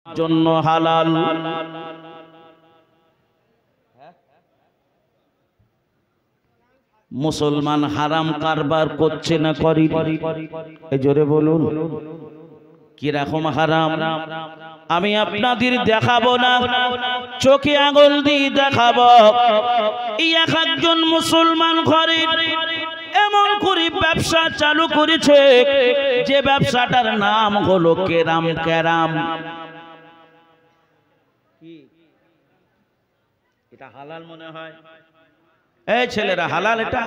জন্য হালাল। মুসলমান হারাম কারবার করছে না করি? এই জোরে বলুন কিরকম হারাম? আমি আপনাদের দেখাবো না, চোখে আঙুল দিয়ে দেখাবো। এক একজন মুসলমান ঘরে এমন করে ব্যবসা চালু করেছে যে ব্যবসাটার নাম হলো কেরাম। কেরাম এটা হালাল মনে হয়? এই ছেলেরা হালাল এটা?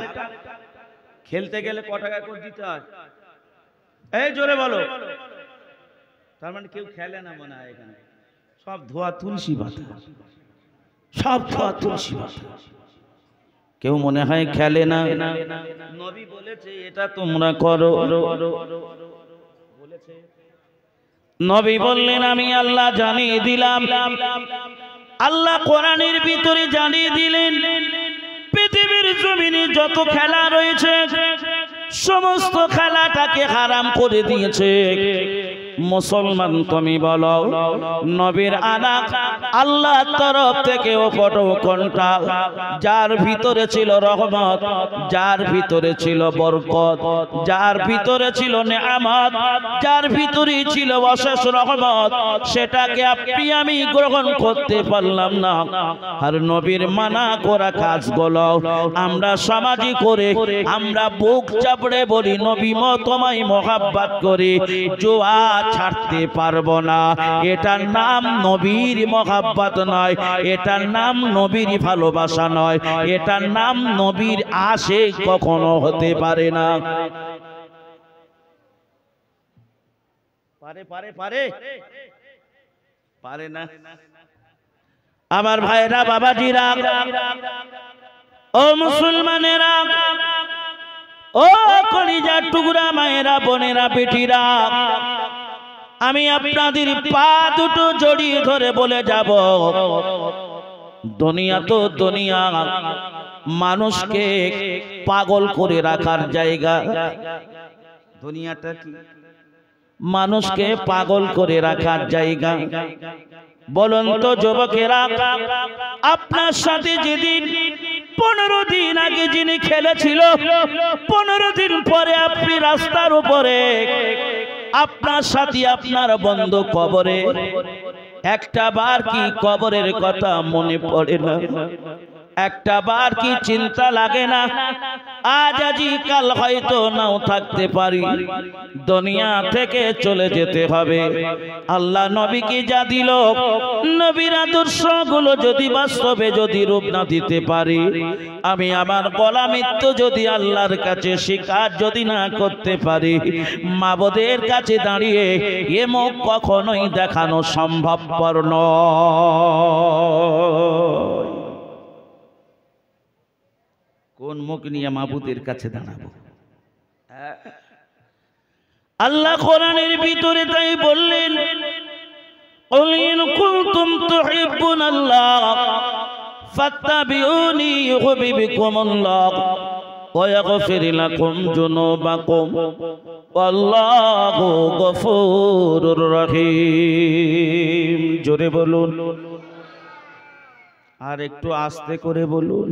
খেলতে গেলে ক টাকা করে দিতে হয়? এই জোরে বলো। তার মানে কেউ খেলে না মনে হয় এখানে? সব ধোয়া তুলসী পাতা, সব ধোয়া তুলসী পাতা। কেউ মনে হয় খেলে না। নবী বলেছে এটা তোমরা করো। বলেছে নবী বললেন আমি আল্লাহ জানিয়ে দিলাম। আল্লাহ কোরআনের ভিতরে জানিয়ে দিলেন পৃথিবীর জমিনে যত খেলা রয়েছে সমস্ত খেলাটাকে হারাম করে দিয়েছে। মুসলমান তুমি বলো নবীর আনা আল্লাহর তরফ থেকে ও কোনটা যার ভিতরে ছিল রহমত, যার ভিতরে ছিল বরকত, যার ভিতরে ছিল নেয়ামত, যার ভিতরে ছিল অশেষ রহমত, সেটাকে আপনি আমি গ্রহণ করতে পারলাম না। আর নবীর মানা করা কাজগুলো আমরা সমাজে করে আমরা বুক চাপড়ে বলি নবী তোমায় মহব্বত করি, জোয়া ছাড়তে পারবো না। এটার নাম নবীর মহব্বত নয়, এটার নাম নবীর ভালোবাসা নয়, এটার নাম নবীর আশিক কখনো হতে পারে না। পারে পারে পারে পারে না। আমার ভাইরা বাবাজিরা ও মুসলমানেরা ও কলিজার টুকরা মায়েরা বোনেরা বেটিরা, আমি আপনাদের পা দুটো জড়িয়ে ধরে বলে যাব দুনিয়া তো দুনিয়া, মানুষকে পাগল করে রাখার জায়গা। দুনিয়াটা কি? মানুষকে পাগল করে রাখার জায়গা। বলুন তো যুবকেরা, আপনার সাথে যেদিন 15 দিন আগে যিনি খেলেছিল 15 দিন পরে আপনি রাস্তার উপরে আপনার সাথে আপনার বন্ধু কবরে, একটা বার কি কবরের কথা মনে পড়ে না? একটা বার কি চিন্তা লাগে না আজ আজি কাল হয়তো নাও থাকতে পারি, দুনিয়া থেকে চলে যেতে হবে। আল্লাহ নবীকে যা দিল, নবীর আদর্শগুলো যদি বাস্তবে যদি রূপ না দিতে পারি, আমি আমার গোলামিত্ব যদি আল্লাহর কাছে স্বীকার যদি না করতে পারি, মাবুদের কাছে দাঁড়িয়ে এ মুখ কখনোই দেখানো সম্ভবপর নয়। কোন মুখ নিয়ে মাবুদের কাছে দাঁড়াবো? আল্লাহ কোরআনের ভিতরে তাই বললেন কুল ইন কুনতুম তুহিব্বুনাল্লাহ ফাত্তাবিউনি ইউহিব্বুকুমুল্লাহ ওয়া ইয়াগফির লাকুম যুনুবাকুম ওয়াল্লাহু গফুরুর রহিম। জোরে বলুন, আর একটু আস্তে করে বলুন।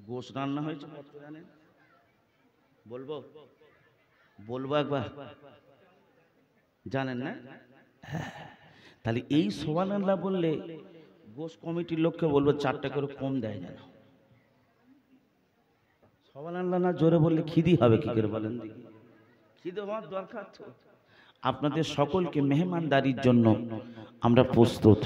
গোশ রান্না হয়েছে কত জানেন? বলবো বলবো একবার, জানেন না? তাহলে এই সুবহানাল্লাহ বললে গোশ কমিটির লোককে বলবো 4টা করে কম দেয় যেন। সুবহানাল্লাহ না জোরে বললে খিদি হবে কি করে বলেন দেখি? খিদে হওয়ার দরকার তো। আপনাদের সকলকে মেহমানদারির জন্য আমরা প্রস্তুত।